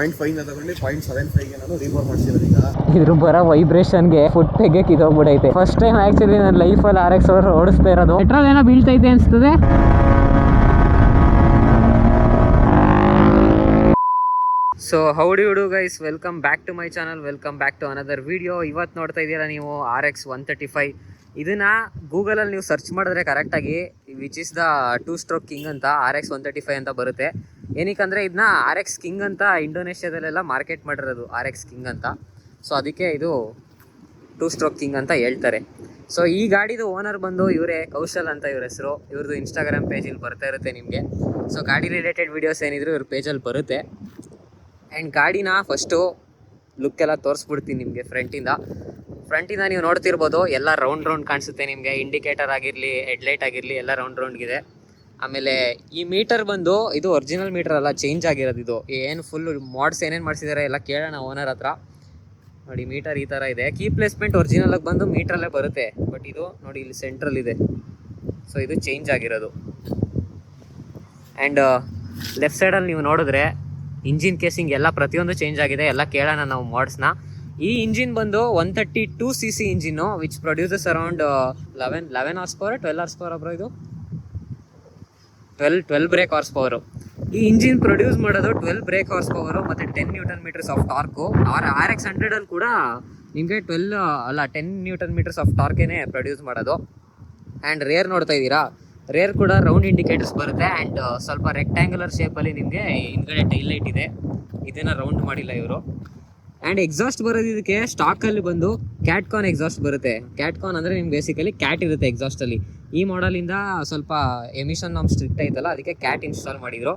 0.5 ತಗೊಂಡು 0.75 ನಾನು ರಿಮೂವ್ ಮಾಡಿಸಿರೋದು. ಈಗ ಇದ್ರ ಬರೋ ವೈಬ್ರೇಷನ್ಗೆ ಫುಟ್ ತೆಗೆಯಕ್ಕೆ ಇದೋಗ್ಬಿಡೈತೆ. ಫಸ್ಟ್ ಟೈಮ್ ಆ್ಯಕ್ಚುಲಿ ನನ್ನ ಲೈಫಲ್ಲಿ RX ಅವರು ಓಡಿಸ್ತಾ ಇರೋದು. ಪೆಟ್ರೋಲ್ ಏನೋ ಬೀಳ್ತೈತೆ ಅನಿಸ್ತದೆ. ಸೊ ಹೌಡಿ ಹುಡು guys, welcome back to my channel, welcome back to another video. ಇವತ್ತು ನೋಡ್ತಾ ಇದ್ದೀರಾ ನೀವು RX 135. ಇದನ್ನು ಗೂಗಲಲ್ಲಿ ನೀವು ಸರ್ಚ್ ಮಾಡಿದ್ರೆ ಕರೆಕ್ಟಾಗಿ which is the 2 stroke king ಅಂತ RX 135 ಅಂತ ಬರುತ್ತೆ. ಏನಕ್ಕಂದರೆ ಇದನ್ನ RX ಕಿಂಗ್ ಅಂತ ಇಂಡೋನೇಷ್ಯಾದಲ್ಲೆಲ್ಲ ಮಾರ್ಕೆಟ್ ಮಾಡಿರೋದು, RX ಕಿಂಗ್ ಅಂತ. ಸೊ ಅದಕ್ಕೆ ಇದು 2 ಸ್ಟ್ರೋಕ್ ಕಿಂಗ್ ಅಂತ ಹೇಳ್ತಾರೆ. ಸೊ ಈ ಗಾಡಿದು ಓನರ್ ಬಂದು ಇವರೇ, ಕೌಶಲ್ ಅಂತ ಇವ್ರ ಹೆಸರು. ಇವ್ರದ್ದು ಇನ್ಸ್ಟಾಗ್ರಾಮ್ ಪೇಜಲ್ಲಿ ಬರ್ತಾ ಇರುತ್ತೆ ನಿಮಗೆ. ಸೊ ಗಾಡಿ ರಿಲೇಟೆಡ್ ವೀಡಿಯೋಸ್ ಏನಿದ್ರು ಇವ್ರ ಪೇಜಲ್ಲಿ ಬರುತ್ತೆ. ಆ್ಯಂಡ್ ಗಾಡಿನ ಫಸ್ಟು ಲುಕ್ಕೆಲ್ಲ ತೋರಿಸ್ಬಿಡ್ತೀನಿ ನಿಮಗೆ. ಫ್ರಂಟಿಂದ ನೀವು ನೋಡ್ತಿರ್ಬೋದು, ಎಲ್ಲ ರೌಂಡ್ ಕಾಣಿಸುತ್ತೆ ನಿಮಗೆ. ಇಂಡಿಕೇಟರ್ ಆಗಿರಲಿ, ಹೆಡ್ಲೈಟ್ ಆಗಿರಲಿ, ಎಲ್ಲ ರೌಂಡ್ಗಿದೆ. ಆಮೇಲೆ ಈ ಮೀಟರ್ ಬಂದು ಇದು ಒರಿಜಿನಲ್ ಮೀಟರ್ ಅಲ್ಲ, ಚೇಂಜ್ ಆಗಿರೋದು. ಇದು ಏನು ಫುಲ್ ಮಾಡ್ಸ್ ಏನೇನು ಮಾಡಿಸಿದ್ದಾರೆ ಎಲ್ಲ ಕೇಳೋಣ ಓನರ್ ಹತ್ರ. ನೋಡಿ, ಮೀಟರ್ ಈ ಥರ ಇದೆ. ಕೀ ಪ್ಲೇಸ್ಮೆಂಟ್ ಒರಿಜಿನಲಾಗಿ ಬಂದು ಮೀಟ್ರಲ್ಲೇ ಬರುತ್ತೆ, ಬಟ್ ಇದು ನೋಡಿ ಇಲ್ಲಿ ಸೆಂಟ್ರಲ್ ಇದೆ. ಸೊ ಇದು ಚೇಂಜ್ ಆಗಿರೋದು. ಆ್ಯಂಡ್ ಲೆಫ್ಟ್ ಸೈಡಲ್ಲಿ ನೀವು ನೋಡಿದ್ರೆ ಇಂಜಿನ್ ಕೇಸಿಂಗ್ ಎಲ್ಲ ಪ್ರತಿಯೊಂದು ಚೇಂಜ್ ಆಗಿದೆ. ಎಲ್ಲ ಕೇಳೋಣ ನಾವು ಮಾಡ್ಸ್ನ. ಈ ಇಂಜಿನ್ ಬಂದು 132cc engine, which produces around 11 horse power, 12 horse power ಅಬ್ರೋ. ಇದು 12 ಬ್ರೇಕ್ ಹಾರ್ಸ್ ಪವರು. ಈ ಇಂಜಿನ್ ಪ್ರೊಡ್ಯೂಸ್ ಮಾಡೋದು 12 ಬ್ರೇಕ್ ಹಾರ್ಸ್ ಪವರು ಮತ್ತು 10 newton meters of torque. RX 100ಅಲ್ಲಿ ಕೂಡ ನಿಮಗೆ 10 ನ್ಯೂಟನ್ ಮೀಟರ್ಸ್ ಆಫ್ ಟಾರ್ಕೇನೆ ಪ್ರೊಡ್ಯೂಸ್ ಮಾಡೋದು. ಆ್ಯಂಡ್ ರೇರ್ ನೋಡ್ತಾ ಇದ್ದೀರಾ, ರೇರ್ ಕೂಡ ರೌಂಡ್ ಇಂಡಿಕೇಟರ್ಸ್ ಬರುತ್ತೆ. ಆ್ಯಂಡ್ ಸ್ವಲ್ಪ ರೆಕ್ಟ್ಯಾಂಗ್ಯುಲರ್ ಶೇಪಲ್ಲಿ ನಿಮಗೆ ಹಿಂದ್ಗಡೆ ಟೈಲ್ ಲೈಟ್ ಇದೆ, ಇದನ್ನು ರೌಂಡ್ ಮಾಡಿಲ್ಲ ಇವರು. ಆ್ಯಂಡ್ ಎಕ್ಸಾಸ್ಟ್ ಬರೋದು ಇದಕ್ಕೆ ಸ್ಟಾಕಲ್ಲಿ ಬಂದು ಕ್ಯಾಟ್ಕಾನ್ ಎಕ್ಸಾಸ್ಟ್ ಬರುತ್ತೆ. ಕ್ಯಾಟ್ಕಾನ್ ಅಂದರೆ ನಿಮ್ಗೆ ಬೇಸಿಕಲಿ ಕ್ಯಾಟ್ ಇರುತ್ತೆ ಎಕ್ಸಾಸ್ಟಲ್ಲಿ. ಈ ಮಾಡಲಿಂದ ಸ್ವಲ್ಪ ಎಮಿಷನ್ ನಮ್ಮ ಸ್ಟ್ರಿಕ್ಟ್ ಐತಲ್ಲ, ಅದಕ್ಕೆ ಕ್ಯಾಟ್ ಇನ್ಸ್ಟಾಲ್ ಮಾಡಿದರು.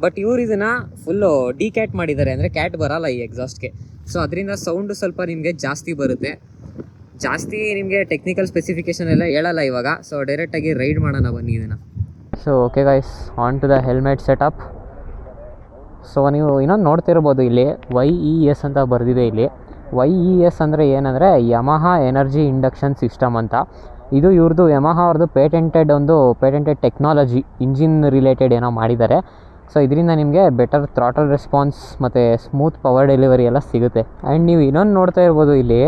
ಬಟ್ ಇವರು ಇದನ್ನು ಫುಲ್ಲು ಡಿಕ್ಯಾಟ್ ಮಾಡಿದ್ದಾರೆ, ಅಂದರೆ ಕ್ಯಾಟ್ ಬರೋಲ್ಲ ಈ ಎಕ್ಸಾಸ್ಟ್ಗೆ. ಸೊ ಅದರಿಂದ ಸೌಂಡು ಸ್ವಲ್ಪ ನಿಮಗೆ ಜಾಸ್ತಿ ಬರುತ್ತೆ. ಜಾಸ್ತಿ ನಿಮಗೆ ಟೆಕ್ನಿಕಲ್ ಸ್ಪೆಸಿಫಿಕೇಷನ್ ಎಲ್ಲ ಹೇಳಲ್ಲ ಇವಾಗ. ಸೊ ಡೈರೆಕ್ಟಾಗಿ ರೈಡ್ ಮಾಡೋಣ ಬನ್ನಿ ಇದನ್ನು. So okay guys, on to the helmet setup. So ನೀವು ಇನ್ನೊಂದು ನೋಡ್ತಿರ್ಬೋದು, ಇಲ್ಲಿ YES ಅಂತ ಬರೆದಿದೆ. ಇಲ್ಲಿ YES ಅಂದರೆ ಏನಂದರೆ ಯಮಹಾ ಎನರ್ಜಿ ಇಂಡಕ್ಷನ್ ಸಿಸ್ಟಮ್ ಅಂತ. ಇದು ಇವ್ರದ್ದು ಯಮಹಾ ಅವ್ರದ್ದು ಪೇಟೆಂಟೆಡ್ ಟೆಕ್ನಾಲಜಿ, ಇಂಜಿನ್ ರಿಲೇಟೆಡ್ ಏನೋ ಮಾಡಿದ್ದಾರೆ. ಸೊ ಇದರಿಂದ ನಿಮಗೆ ಬೆಟರ್ ಥ್ರಾಟಲ್ ರೆಸ್ಪಾನ್ಸ್ ಮತ್ತು ಸ್ಮೂತ್ ಪವರ್ ಡೆಲಿವರಿ ಎಲ್ಲ ಸಿಗುತ್ತೆ. ಆ್ಯಂಡ್ ನೀವು ಇನ್ನೊಂದು ನೋಡ್ತಾ ಇರ್ಬೋದು, ಇಲ್ಲಿ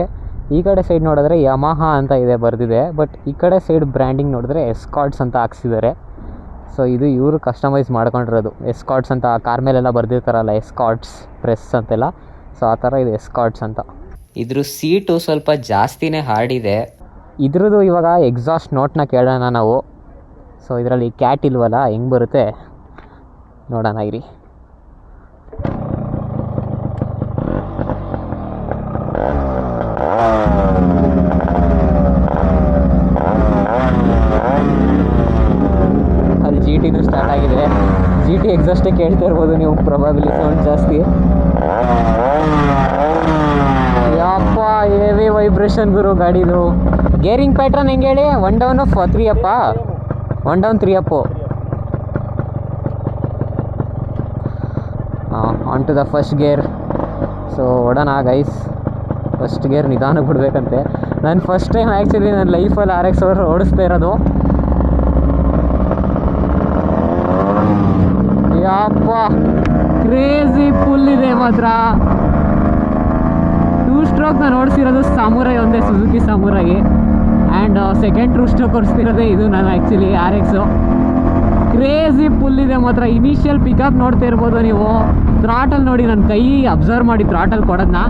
ಈ ಕಡೆ ಸೈಡ್ ನೋಡಿದ್ರೆ ಯಮಹಾ ಅಂತ ಇದೆ ಬರೆದಿದೆ, ಬಟ್ ಈ ಕಡೆ ಸೈಡ್ ಬ್ರ್ಯಾಂಡಿಂಗ್ ನೋಡಿದ್ರೆ ಎಸ್ಕಾರ್ಟ್ಸ್ ಅಂತ ಹಾಕ್ಸಿದ್ದಾರೆ. ಸೊ ಇದು ಇವರು ಕಸ್ಟಮೈಸ್ ಮಾಡ್ಕೊಂಡಿರೋದು. ಎಸ್ಕಾರ್ಟ್ಸ್ ಅಂತ ಕಾರ್ ಮೇಲೆಲ್ಲ ಬರೆದಿರ್ತಾರಲ್ಲ, ಎಸ್ಕಾರ್ಟ್ಸ್ ಪ್ರೆಸ್ ಅಂತೆಲ್ಲ. ಸೊ ಆ ಥರ ಇದು ಎಸ್ಕಾರ್ಟ್ಸ್ ಅಂತ. ಇದ್ರ ಸೀಟು ಸ್ವಲ್ಪ ಜಾಸ್ತಿನೇ ಹಾರ್ಡಿದೆ. ಇದ್ರದ್ದು ಇವಾಗ ಎಕ್ಸಾಸ್ಟ್ ನೋಟ್ನ ಕೇಳೋಣ ನಾವು. ಸೊ ಇದರಲ್ಲಿ ಕ್ಯಾಟ್ ಇಲ್ವಲ್ಲ, ಹೆಂಗೆ ಬರುತ್ತೆ ನೋಡೋಣ ಇರಿ. ಅಲ್ಲಿ GT ಸ್ಟಾರ್ಟ್ ಆಗಿದೆ. GT ಎಕ್ಸಾಸ್ಟೇ ಕೇಳ್ತಾ ಇರ್ಬೋದು ನೀವು, ಪ್ರೊಬಾಬ್ಲಿ ಸೌಂಡ್ ಜಾಸ್ತಿ. ಯಪ್ಪ, ಹೆವಿ ವೈಬ್ರೇಷನ್ ಗುರು ಗಾಡಿದು. ಗೇರಿಂಗ್ ಪ್ಯಾಟ್ರನ್ ಹೆಂಗೆ ಹೇಳಿ? 1 down 3 up, 1 down 3 up. On to the first gear. So ಓಡೋಣ ಗೈಸ್. ಫಸ್ಟ್ ಗೇರ್ ನಿಧಾನಕ್ಕೆ ಬಿಡಬೇಕಂತೆ. ನಾನು ಫಸ್ಟ್ ಟೈಮ್ ಆ್ಯಕ್ಚುಲಿ ನನ್ನ ಲೈಫಲ್ಲಿ RX ಅವರು ಓಡಿಸ್ತಾ ಇರೋದು. ಯಪ್ಪ, ಕ್ರೇಜಿ ಫುಲ್ ಇದೆ ಮಾತ್ರ. 2 ಸ್ಟ್ರೋಕ್ ನಾನು ಓಡಿಸಿರೋದು ಸಾಮುರೈ ಒಂದೇ, ಸುಜುಕಿ ಸಾಮುರೈ. ಆ್ಯಂಡ್ ಸೆಕೆಂಡ್ 2 ಸ್ಟ್ರೋಕ್ ಓಡಿಸ್ತಿರೋದೇ ಇದು ನಾನು ಆ್ಯಕ್ಚುಲಿ RXು. ಕ್ರೇಜಿ ಫುಲ್ ಇದೆ ಮಾತ್ರ. ಇನಿಷಿಯಲ್ ಪಿಕಪ್ ನೋಡ್ತಾ ಇರ್ಬೋದು ನೀವು. ಥ್ರಾಟಲ್ ನೋಡಿ, ನನ್ನ ಕೈ ಅಬ್ಸರ್ವ್ ಮಾಡಿ ಥ್ರಾಟಲ್ ಕೊಡೋದನ್ನ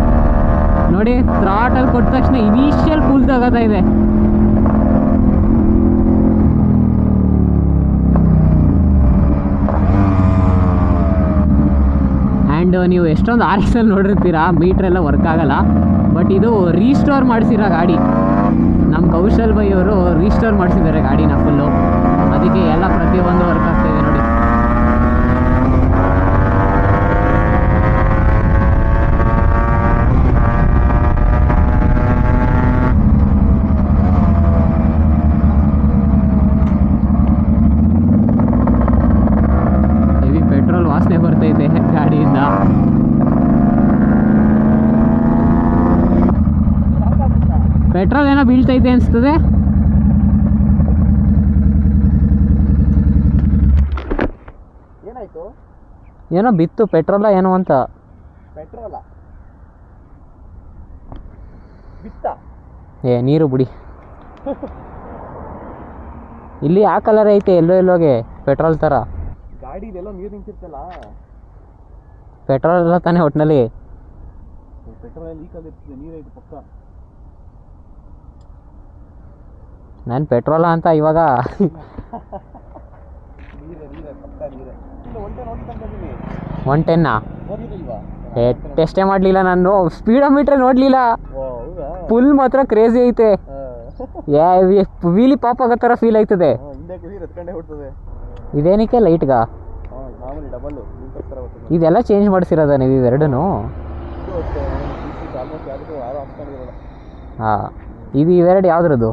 ನೋಡಿ. ಥ್ರಾಟಲ್ ಕೊಟ್ಟ ತಕ್ಷಣ ಇನಿಷಿಯಲ್ ಫುಲ್ ತಗೋತಾ ಇದೆ. ಆ್ಯಂಡ್ ನೀವು ಎಷ್ಟೊಂದು RXಲ್ಲಿ ನೋಡಿರ್ತೀರಾ, ಮೀಟ್ರೆಲ್ಲ ವರ್ಕ್ ಆಗಲ್ಲ. ಬಟ್ ಇದು ರೀಸ್ಟೋರ್ ಮಾಡಿಸಿರೋ ಗಾಡಿ. ನಮ್ಮ ಕೌಶಲ್ ಬೈ ಅವರು ರೀಸ್ಟೋರ್ ಮಾಡಿಸಿದ್ದಾರೆ ಗಾಡಿನ ಫುಲ್ಲು. ಅದಕ್ಕೆ ಎಲ್ಲ ಪ್ರತಿಯೊಂದು ವರ್ಕ್ ಆಗ್ತಾಯಿದೆ ನೋಡಿ. ಹೆವಿ ಪೆಟ್ರೋಲ್ ವಾಸನೆ ಬರ್ತೈತೆ ಗಾಡಿಯಿಂದ. ಪೆಟ್ರೋಲ್ ಏನೋ ಬೀಳ್ತೈತೆ ಅನಿಸ್ತದೆ. ಏನೋ ಬಿತ್ತು ಪೆಟ್ರೋಲ ಏನೋ ಅಂತ. ಪೆಟ್ರೋಲ ಬಿತ್ತ ನೀರು ಬಿಡಿ. ಇಲ್ಲಿ ಆ ಕಲರ್ ಐತೆ ಎಲ್ಲೋಗೆ ಪೆಟ್ರೋಲ್ ಥರ. ಗಾಡಿದೆಲ್ಲ ನೀರು ನಿಂತಿರ್ತಲ್ಲ, ಪೆಟ್ರೋಲ್ ಎಲ್ಲ ತಾನೇ ಒಟ್ಟಿನಲ್ಲಿ. ಪೆಟ್ರೋಲ್ ಲೀಕ್ ಆಗಿರ್ತದೆ, ನೀರೈತೆ ಪಕ್ಕ. ನಾನು ಪೆಟ್ರೋಲ ಅಂತ ಇವಾಗ ನೀರೇ ಪಕ್ಕ ನೀರೇ. 110 ನೋಡಿಲ್ವಾ? ಟೆಸ್ಟೇ ಮಾಡಲಿಲ್ಲ ನಾನು, ಸ್ಪೀಡೋಮೀಟ್ರ್ ನೋಡಲಿಲ್ಲ. ಫುಲ್ ಮಾತ್ರ ಕ್ರೇಜಿ ಐತೆ. ವೀಲಿ ಪಾಪ್ ಆಗೋ ಥರ ಫೀಲ್ ಆಯ್ತದೆ. ಇದೇನಕ್ಕೆ ಲೈಟ್ಗ ಇದೆಲ್ಲ ಚೇಂಜ್ ಮಾಡಿಸಿರೋದ ನೀವು ಇವೆರಡೂ? ಹಾಂ, ಇದು ಇವೆರಡು ಯಾವ್ದ್ರದ್ದು?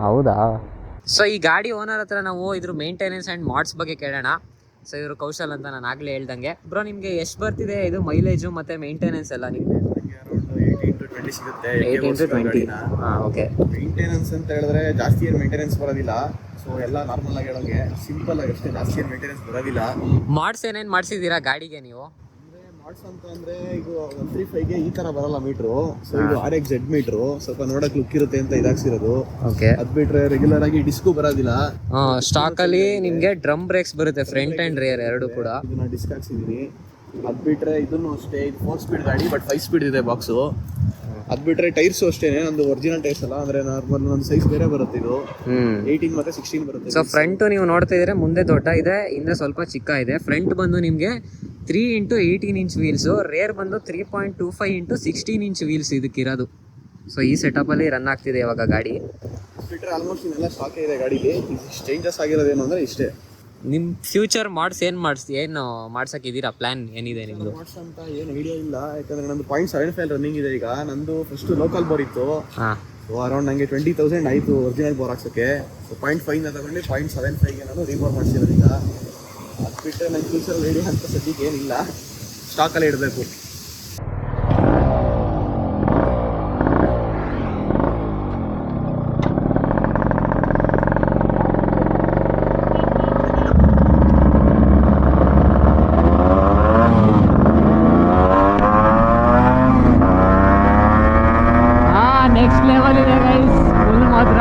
ಹೌದಾ? ಸೊ ಈ ಗಾಡಿ ಓನರ್ ಹತ್ರ ನಾವು ಇದ್ರ ಮೇಂಟೆನೆನ್ಸ್ ಆ್ಯಂಡ್ ಮಾಡ್ಸ್ ಬಗ್ಗೆ ಕೇಳೋಣ. ಸೊ ಇವರು ಕೌಶಲ್ ಅಂತ ನಾನು ಆಗಲೇ ಹೇಳ್ದಂಗೆ. ಬ್ರೋ, ನಿಮಗೆ ಎಷ್ಟು ಬರ್ತಿದೆ ಇದು ಮೈಲೇಜು ಮತ್ತು ಮೇಂಟೆನೆನ್ಸ್ ಎಲ್ಲ? ನಿಮಗೆ 18 to 20 ಸಿಗುತ್ತೆ. 18 to 20. ಹಾಂ, ಓಕೆ. ಮೇಂಟೆನೆನ್ಸ್ ಅಂತ ಹೇಳಿದ್ರೆ ಜಾಸ್ತಿ ಏನು ಮೇಂಟೆನೆನ್ಸ್ ಬರೋದಿಲ್ಲ. ಸೊ ಎಲ್ಲ ನಾರ್ಮಲ್ ಆಗಿ ಹೇಳೋಂಗೆ ಸಿಂಪಲ್ ಆಗಿ ಅಷ್ಟೇ, ಜಾಸ್ತಿ ಏನು ಮೇಂಟೆನೆನ್ಸ್ ಬರೋದಿಲ್ಲ. ಮಾಡ್ಸ್ ಏನೇನು ಮಾಡಿಸಿದ್ದೀರಾ ಗಾಡಿಗೆ ನೀವು? ಮಾಡ್ಸ್ ಅಂತ ಅಂದ್ರೆ ಈಗ 135ಗೆ ಈ ತರ ಬರಲ್ಲ ಮೀಟ್ರು. ಸೊ ಇದು RXZ ಮೀಟ್ರು, ಸ್ವಲ್ಪ ನೋಡಕ್ ಲುಕ್ ಇರುತ್ತೆ ಅಂತ ಇದಾಗ್ಸಿರೋದು. ಓಕೆ. ಅದ್ ಬಿಟ್ರೆ ರೆಗ್ಯುಲರ್ ಆಗಿ ಡಿಸ್ಕು ಬರೋದಿಲ್ಲ. ಸ್ಟಾಕ್ ಅಲ್ಲಿ ನಿಮ್ಗೆ ಡ್ರಮ್ ಬ್ರೇಕ್ಸ್ ಬರುತ್ತೆ, ಫ್ರಂಟ್ ಅಂಡ್ ರೇರ್ ಎರಡು ಕೂಡ. ಇದನ್ನ ಡಿಸ್ಕ್ ಹಾಕ್ಸಿದೀನಿ. ಅದ್ ಬಿಟ್ರೆ ಇದನ್ನು ಅಷ್ಟೇ, ಇದು 4 ಸ್ಪೀಡ್ ಗಾಡಿ ಬಟ್ 5 ಸ್ಪೀಡ್ ಇದೆ ಬಾಕ್ಸು. ಅದ್ ಬಿಟ್ರೆ ಟೈರ್ಸು ಅಷ್ಟೇನೆ, ನಂದು ಒರಿಜಿನಲ್ ಟೈರ್ಸ್ ಅಲ್ಲ, ಅಂದ್ರೆ ನಾರ್ಮಲ್ ಒಂದು ಸೈಜ್ ಬೇರೆ ಬರುತ್ತೆ. ಇದು 18 ಮತ್ತೆ 16 ಬರುತ್ತೆ. ಸೊ ಫ್ರಂಟ್ ನೀವು ನೋಡ್ತಾ ಇದ್ರೆ ಮುಂದೆ ದೊಡ್ಡ ಇದೆ, ಹಿಂದೆ ಸ್ವಲ್ಪ ಚಿಕ್ಕ ಇದೆ. ಫ್ರಂಟ್ ಬಂದು ನಿಮ್ಗೆ 3 into 18 ಇಂಚ್ ವೀಲ್ಸು, ರೇರ್ ಬಂದು 3.25 into 16 ಇಂಚ್ ವೀಲ್ಸ್ ಇದಕ್ಕಿರೋದು. ಸೊ ಈ ಸೆಟಪ್ ಅಲ್ಲಿ ರನ್ ಆಗ್ತಿದೆ ಇವಾಗ ಗಾಡಿ. ಬಿಟ್ರೆ ಆಲ್ಮೋಸ್ಟ್ ಇನ್ನೆಲ್ಲ ಸ್ಟಾಕ್ ಇದೆ ಗಾಡಿಗೆ. ಚೇಂಜಸ್ ಆಗಿರೋದೇನು ಅಂದ್ರೆ ಇಷ್ಟೇ. ನಿಮ್ಮ ಫ್ಯೂಚರ್ ಏನು ಮಾಡ್ಸಕ್ಕಿದ್ದೀರಾ? ಪ್ಲಾನ್ ಏನಿದೆ ನಿಮ್ಮದು? ಮಾಡ್ಸ್ ಅಂತ ಏನು ಐಡಿಯಾ ಇಲ್ಲ, ಯಾಕಂದ್ರೆ ನಂದು 0.75 ರನ್ನಿಂಗ್ ಇದೆ ಈಗ. ನಂದು ಫಸ್ಟ್ ಲೋಕಲ್ ಬೋರ್ ಇತ್ತು. ಸೊ ಅರೌಂಡ್ ನಂಗೆ 20,000 ಆಯಿತು ಒರಿಜಿನಲ್ ಬೋರ್ ಹಾಕ್ಸೋಕ್ಕೆ. ಸೊ 0.5 ತಗೊಂಡು 0.75ಗೆ ನಾನು ರೀಬೋರ್ ಮಾಡಿಸಿರೋದು ಈಗ. ಅದು ಬಿಟ್ಟರೆ ನನ್ನ ಫ್ಯೂಚರ್ ಐಡಿಯಾ ಅಂತ ಸದ್ಯಕ್ಕೆ ಏನಿಲ್ಲ, ಸ್ಟಾಕಲ್ಲೇ ಇಡಬೇಕು. ನೆಕ್ಸ್ಟ್ ಲೆವೆಲ್ ಇದೆ ಗೈಸ್, ಫುಲ್ ಮಾತ್ರ.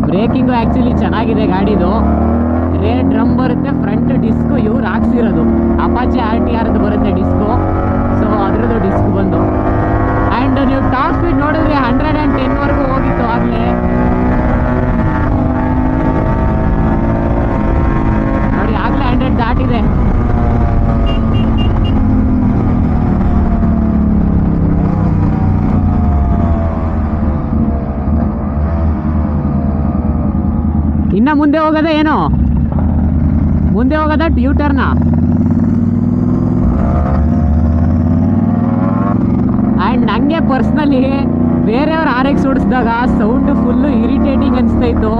ಬ್ರೇಕಿಂಗು ಆ್ಯಕ್ಚುಲಿ ಚೆನ್ನಾಗಿದೆ ಗಾಡಿದು. ರೇರ್ ಡ್ರಮ್ ಬರುತ್ತೆ, ಫ್ರಂಟ್ ಡಿಸ್ಕು ಇವ್ರು ಹಾಕ್ಸಿರೋದು ಅಪಾಚೆ RTRದು ಬರುತ್ತೆ ಡಿಸ್ಕು. ಸೊ ಅದ್ರದ್ದು ಡಿಸ್ಕ್ ಬಂದು ಆ್ಯಂಡ್ ನೀವು ಟಾಪ್ ಸ್ಪೀಡ್ ನೋಡಿದ್ರೆ 110ವರೆಗೂ ಹೋಗಿತ್ತು ಆಗಲೇ. ನೋಡಿ ಆಗಲೇ 100 ದಾಟಿದೆ. ಇನ್ನ ಮುಂದೆ ಹೋಗೋದ ಏನೋ, ಮುಂದೆ ಹೋಗೋದ ಟ್ಯೂಟರ್ನ. ಆ್ಯಂಡ್ ನನಗೆ ಪರ್ಸ್ನಲಿ ಬೇರೆಯವ್ರು RX ಓಡಿಸಿದಾಗ ಸೌಂಡು ಫುಲ್ಲು ಇರಿಟೇಟಿಂಗ್ ಅನಿಸ್ತಾಯಿತ್ತು.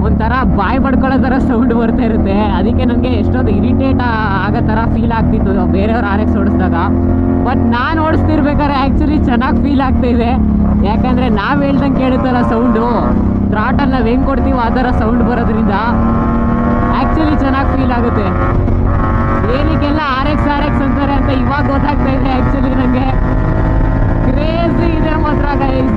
ಒಂಥರ ಬಾಯಿ ಬಡ್ಕೊಳ್ಳೋ ಥರ ಸೌಂಡ್ ಬರ್ತಾ ಇರುತ್ತೆ. ಅದಕ್ಕೆ ನನಗೆ ಎಷ್ಟೊಂದು ಇರಿಟೇಟ್ ಆಗೋ ಥರ ಫೀಲ್ ಆಗ್ತಿತ್ತು ಬೇರೆಯವ್ರು RX ಓಡಿಸಿದಾಗ. ಬಟ್ ನಾನು ಓಡಿಸ್ತಿರ್ಬೇಕಾದ್ರೆ ಆ್ಯಕ್ಚುಲಿ ಚೆನ್ನಾಗಿ ಫೀಲ್ ಆಗ್ತಾಯಿದೆ, ಯಾಕಂದರೆ ನಾವು ಹೇಳ್ದಂಗೆ ಕೇಳುತ್ತಲ್ಲ ಸೌಂಡು. ಥ್ರಾಟಲ್ ನಾವು ಹೆಂಗೆ ಕೊಡ್ತೀವೋ ಆ ಥರ ಸೌಂಡ್ ಬರೋದ್ರಿಂದ ಆ್ಯಕ್ಚುಲಿ ಚೆನ್ನಾಗಿ ಫೀಲ್ ಆಗುತ್ತೆ. ಏನಕ್ಕೆಲ್ಲ RX ಅಂತಾರೆ ಅಂತ ಇವಾಗ ಗೊತ್ತಾಗ್ತಾ ಇದೆ ಆ್ಯಕ್ಚುಲಿ ನನಗೆ. ಕ್ರೇಜಿ ಇದೆ ಮಾತ್ರ ಗೈಸ್.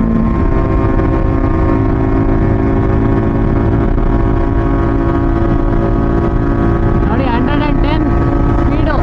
ನೋಡಿ 110 ಸ್ಪೀಡು.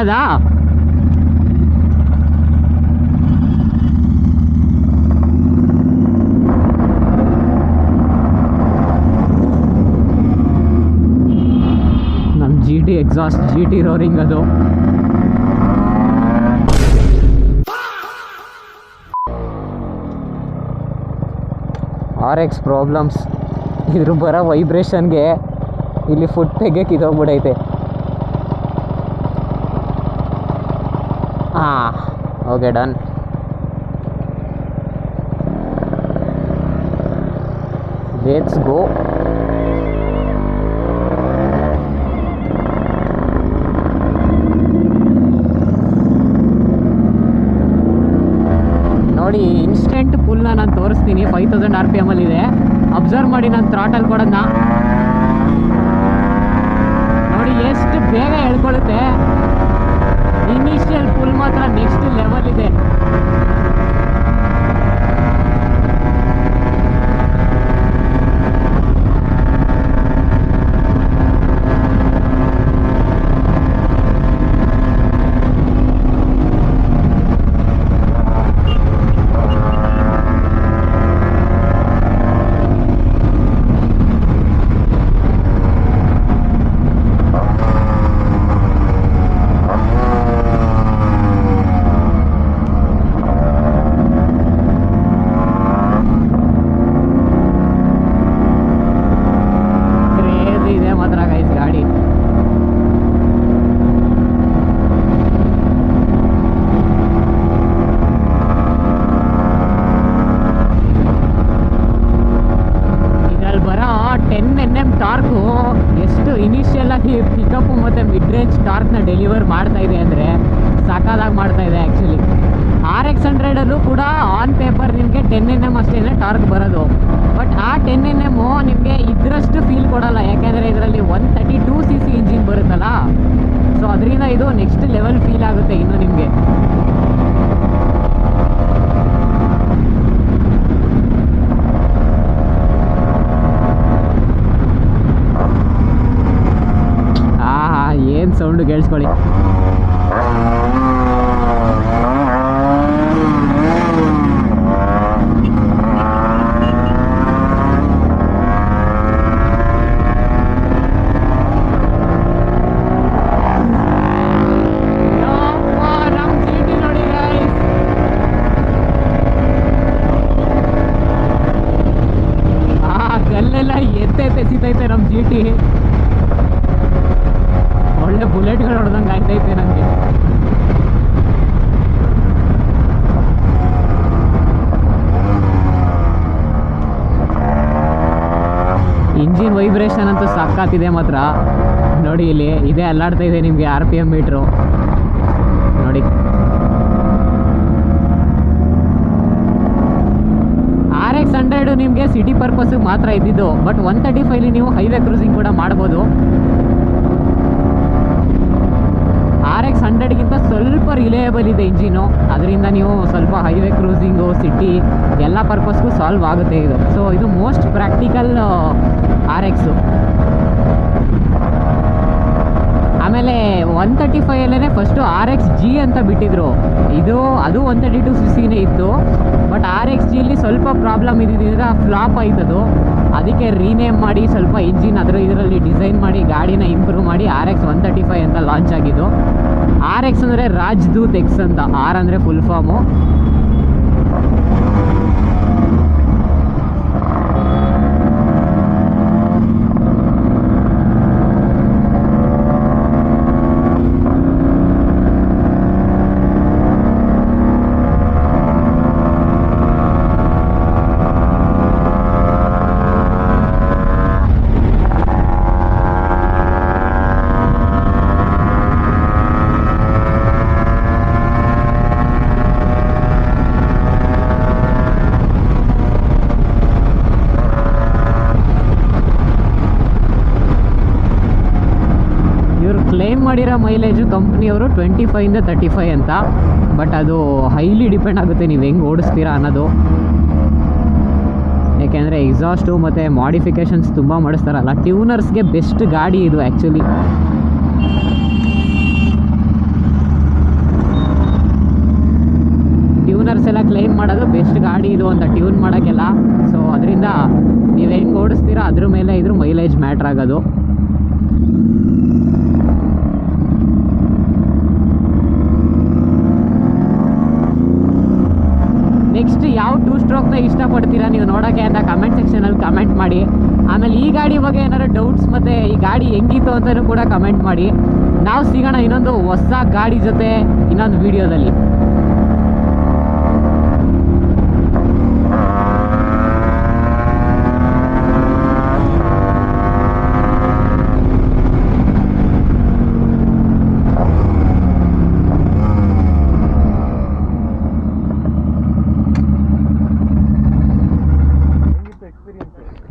ಮಾಡೋದಾ? ನಮ್ಮ GT ಎಕ್ಸಾಸ್ಟ್, GT ರೋರಿಂಗ್ ಅದು. RX ಪ್ರಾಬ್ಲಮ್ಸ್, ಇದ್ರ ಬರೋ ವೈಬ್ರೇಷನ್ಗೆ ಇಲ್ಲಿ ಫುಟ್ ತೆಗಿಯೋಕೆ ಇದೋಗ್ಬಿಡೈತೆ. ಹಾಂ, ಓಕೆ ಡನ್. Let's go. ನೋಡಿ, ಇನ್ಸ್ಟೆಂಟ್ ಫುಲ್ನ ನಾನು ತೋರಿಸ್ತೀನಿ. 5000 RPM ಇದೆ. ಅಬ್ಸರ್ವ್ ಮಾಡಿ ನಾನು ಥ್ರಾಟಲ್ ಕೊಡೋದನ್ನ ನೋಡಿ, ಎಷ್ಟು ಬೇಗ ಹೇಳ್ಕೊಳ್ಳುತ್ತೆ. ಇನಿಷಿಯಲ್ ಫುಲ್ ಮಾತ್ರ ನೆಕ್ಸ್ಟ್ ಲೆವೆಲ್ ಇದೆ. ಟಾರ್ಕು ಎಷ್ಟು ಇನಿಷಿಯಲ್ ಆಗಿ ಪಿಕಪ್ಪು ಮತ್ತು ಮಿಡ್ ರೇಂಜ್ ಟಾರ್ಕ್ನ ಡೆಲಿವರ್ ಮಾಡ್ತಾ ಇದೆ ಅಂದರೆ ಸಾಕಾದಾಗಿ ಮಾಡ್ತಾ ಇದೆ ಆ್ಯಕ್ಚುಲಿ. RX 100ಅಲ್ಲೂ ಕೂಡ ಆನ್ ಪೇಪರ್ ನಿಮಗೆ 10 Nm ಅಷ್ಟೇ ಟಾರ್ಕ್ ಬರೋದು. ಬಟ್ ಆ 10 Nm ನಿಮಗೆ ಇದರಷ್ಟು ಫೀಲ್ ಕೊಡಲ್ಲ, ಯಾಕೆಂದರೆ ಇದರಲ್ಲಿ 132cc ಇಂಜಿನ್ ಬರುತ್ತಲ್ಲ. ಸೊ ಅದರಿಂದ ಇದು ನೆಕ್ಸ್ಟ್ ಲೆವೆಲ್ ಫೀಲ್ ಆಗುತ್ತೆ ಇನ್ನು ನಿಮಗೆ. ಏನು ಸೌಂಡು ಕೇಳಿಸ್ಕೊಳ್ಳಿ. ಗಲ್ಲೆಲ್ಲ ಎಸೆತೈತೆ ನಮ್ಮ GT. ಒಳ್ಳೆ ಬುಲೆಟ್ಗಳು ಹೊಡೆದಂಗೆ ಆಗ್ತೈತೆ ನನಗೆ. ಇಂಜಿನ್ ವೈಬ್ರೇಷನ್ ಅಂತೂ ಸಕ್ಕತ್ತಿದೆ ಮಾತ್ರ. ನೋಡಿ, ಇಲ್ಲಿ ಇದೇ ಅಲ್ಲಾಡ್ತಾ ಇದೆ ನಿಮಗೆ RPM ಮೀಟ್ರು ನೋಡಿ. RX 100 ನಿಮಗೆ ಸಿಟಿ ಪರ್ಪಸ್ಸಿಗೆ ಮಾತ್ರ ಇದ್ದಿದ್ದು. ಬಟ್ 135 ನೀವು ಹೈವೇ ಕ್ರೂಸಿಂಗ್ ಕೂಡ ಮಾಡ್ಬೋದು. RX 100ಗಿಂತ ಸ್ವಲ್ಪ ರಿಲಯಬಲ್ ಇದೆ ಇಂಜಿನು. ಅದರಿಂದ ನೀವು ಸ್ವಲ್ಪ ಹೈವೇ ಕ್ರೂಸಿಂಗು, ಸಿಟಿ ಎಲ್ಲ ಪರ್ಪಸ್ಗೂ ಸಾಲ್ವ್ ಆಗುತ್ತೆ ಇದು. ಸೊ ಇದು ಮೋಸ್ಟ್ ಪ್ರಾಕ್ಟಿಕಲ್ RX. ಆಮೇಲೆ 135 ಫಸ್ಟು RX G ಅಂತ ಬಿಟ್ಟಿದ್ರು. ಅದು 132cc ಇತ್ತು. ಬಟ್ RX Gಲಿ ಸ್ವಲ್ಪ ಪ್ರಾಬ್ಲಮ್ ಇದ್ದಿದ್ದರಿಂದ ಫ್ಲಾಪ್ ಆಯ್ತದು. ಅದಕ್ಕೆ ರೀನೇಮ್ ಮಾಡಿ ಸ್ವಲ್ಪ ಇಂಜಿನ್ ಇದರಲ್ಲಿ ಡಿಸೈನ್ ಮಾಡಿ ಗಾಡಿನ ಇಂಪ್ರೂವ್ ಮಾಡಿ RX 135 ಅಂತ ಲಾಂಚ್ ಆಗಿದ್ದು. RX ಅಂದರೆ ರಾಜ್ದೂತ್ X ಅಂತ, R ಅಂದರೆ ಫುಲ್ ಫಾರ್ಮು. ಕ್ಲೇಮ್ ಮಾಡಿರೋ ಮೈಲೇಜು ಕಂಪ್ನಿಯವರು 25ಇಂದ 35 ಅಂತ. ಬಟ್ ಅದು ಹೈಲಿ ಡಿಪೆಂಡ್ ಆಗುತ್ತೆ ನೀವು ಹೆಂಗೆ ಓಡಿಸ್ತೀರಾ ಅನ್ನೋದು. ಯಾಕೆಂದರೆ ಎಕ್ಸಾಸ್ಟು ಮತ್ತು ಮಾಡಿಫಿಕೇಷನ್ಸ್ ತುಂಬ ಮಾಡಿಸ್ತಾರಲ್ಲ, ಟ್ಯೂನರ್ಸ್ಗೆ ಬೆಸ್ಟ್ ಗಾಡಿ ಇದು ಆ್ಯಕ್ಚುಲಿ. ಓನರ್ಸ್ ಎಲ್ಲ ಕ್ಲೈಮ್ ಮಾಡೋದು ಬೆಸ್ಟ್ ಗಾಡಿ ಇದು ಅಂತ ಟ್ಯೂನ್ ಮಾಡೋಕ್ಕೆಲ್ಲ. ಸೊ ಅದರಿಂದ ನೀವು ಹೆಂಗೆ ಓಡಿಸ್ತೀರಾ ಅದ್ರ ಮೇಲೆ ಇದ್ರ ಮೈಲೇಜ್ ಮ್ಯಾಟ್ರ್ ಆಗೋದು. ನೆಕ್ಸ್ಟ್ ಯಾವ 2 ಸ್ಟ್ರೋಕ್ನ ಇಷ್ಟಪಡ್ತೀರಾ ನೀವು ನೋಡೋಕ್ಕೆ ಅಂತ ಕಮೆಂಟ್ ಸೆಕ್ಷನಲ್ಲಿ ಕಮೆಂಟ್ ಮಾಡಿ. ಆಮೇಲೆ ಈ ಗಾಡಿ ಬಗ್ಗೆ ಏನಾದ್ರು ಡೌಟ್ಸ್ ಮತ್ತು ಈ ಗಾಡಿ ಹೆಂಗಿತ್ತು ಅಂತಲೂ ಕೂಡ ಕಮೆಂಟ್ ಮಾಡಿ. ನಾವು ಸಿಗೋಣ ಇನ್ನೊಂದು ಹೊಸ ಗಾಡಿ ಜೊತೆ ಇನ್ನೊಂದು ವಿಡಿಯೋದಲ್ಲಿ.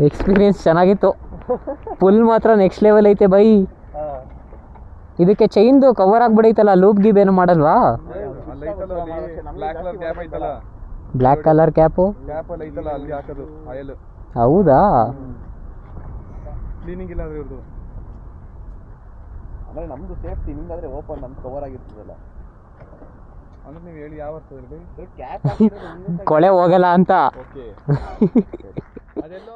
ಎಕ್ಸ್ಪೀರಿಯನ್ಸ್ ಚೆನ್ನಾಗಿತ್ತು. ಫುಲ್ ಮಾತ್ರ ನೆಕ್ಸ್ಟ್ ಲೆವೆಲ್ ಐತೆ ಬೈ. ಇದಕ್ಕೆ ಚೈನ್ದು ಕವರ್ ಆಗ್ಬಿಡೈತಲ್ಲ, ಲೂಪ್ ಗೀಬ್ ಏನು ಮಾಡಲ್ವಾ? ಬ್ಲ್ಯಾಕ್ ಕಲರ್ ಕ್ಯಾಪು ಹೌದಾ? ಅಂದ್ರೆ ನಮ್ದು ಸೇಫ್ಟಿ, ನಿಮ್ದಾದ್ರೆ ಓಪನ್, ನಮ್ದು ಕವರ್ ಆಗಿರ್ತದಲ್ಲ. ಅಂದ್ರೆ ನೀವು ಹೇಳಿ ಯಾವ ಕ್ಯಾಪ್ ಕೊಳೆ ಹೋಗಲ್ಲ ಅಂತ. ಅದೆಲ್ಲ